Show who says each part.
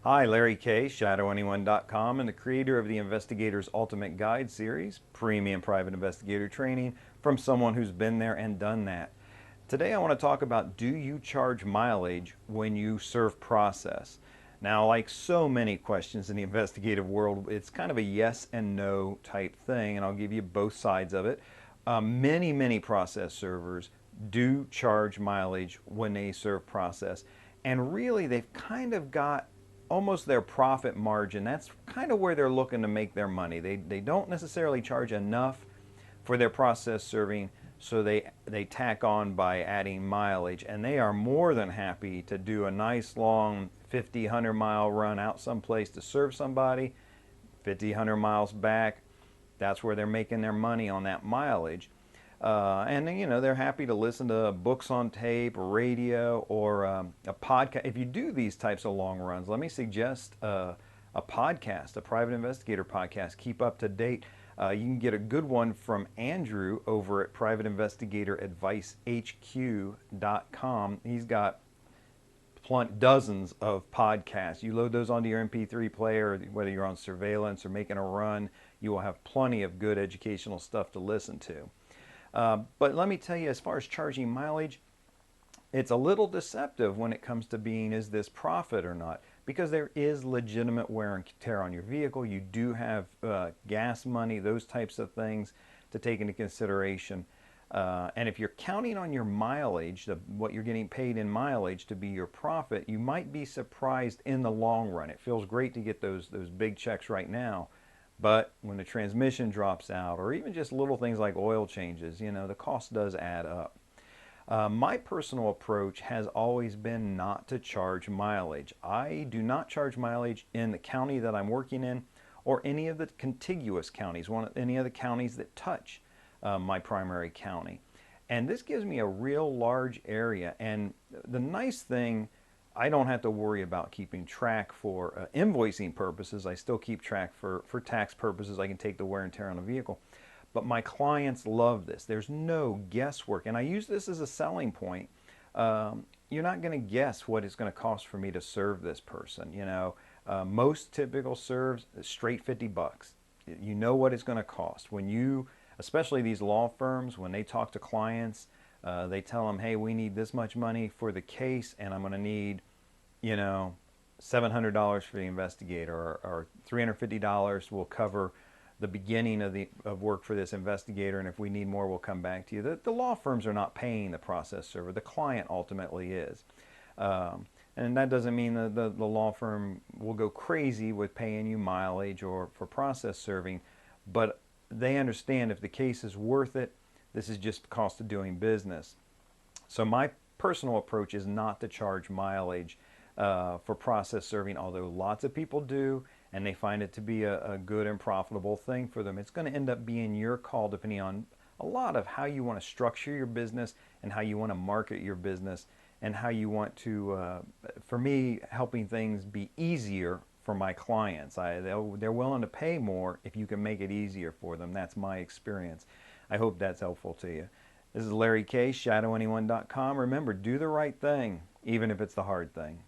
Speaker 1: Hi, Larry K, ShadowAnyone.com, and the creator of the Investigator's Ultimate Guide series, premium private investigator training from someone who's been there and done that. Today I want to talk about, do you charge mileage when you serve process? Now, like so many questions in the investigative world, it's kind of a yes and no type thing, and I'll give you both sides of it. Many process servers do charge mileage when they serve process, and really they've kind of got almost their profit margin. That's kind of where they're looking to make their money. They don't necessarily charge enough for their process serving, so they tack on by adding mileage, and they are more than happy to do a nice long 50, 100-mile run out someplace to serve somebody, 50, 100 miles back. That's where they're making their money on that mileage. And you know, they're happy to listen to books on tape, radio, or a podcast. If you do these types of long runs, let me suggest a podcast, a private investigator podcast. Keep up to date. You can get a good one from Andrew over at privateinvestigatorAdviceHQ.com. He's got dozens of podcasts. You load those onto your MP3 player, whether you're on surveillance or making a run, you will have plenty of good educational stuff to listen to. But let me tell you, as far as charging mileage, it's a little deceptive when it comes to being, is this profit or not? Because there is legitimate wear and tear on your vehicle. You do have gas money, those types of things to take into consideration. And if you're counting on your mileage, what you're getting paid in mileage to be your profit, you might be surprised in the long run. It feels great to get those big checks right now. But when the transmission drops out, or even just little things like oil changes, you know, the cost does add up. My personal approach has always been not to charge mileage. I do not charge mileage in the county that I'm working in, or any of the contiguous counties, any of the counties that touch my primary county. And this gives me a real large area. And the nice thing, I don't have to worry about keeping track for invoicing purposes. I still keep track for tax purposes. I can take the wear and tear on a vehicle. But my clients love this. There's no guesswork. And I use this as a selling point. You're not going to guess what it's going to cost for me to serve this person. You know, most typical serves, straight 50 bucks. You know what it's going to cost. When you, especially these law firms, when they talk to clients, they tell them, hey, we need this much money for the case, and I'm going to need, you know, $700 for the investigator, or $350 will cover the beginning of work for this investigator, and if we need more, we'll come back to you. The law firms are not paying the process server. The client ultimately is. And that doesn't mean that the law firm will go crazy with paying you mileage or for process serving, but they understand if the case is worth it, this is just the cost of doing business. So my personal approach is not to charge mileage for process serving, although lots of people do, and they find it to be a good and profitable thing for them. It's going to end up being your call, depending on a lot of how you want to structure your business and how you want to market your business, and how you want to, for me, helping things be easier for my clients. They're willing to pay more if you can make it easier for them. That's my experience. I hope that's helpful to you. This is Larry K, ShadowAnyone.com. Remember, do the right thing, even if it's the hard thing.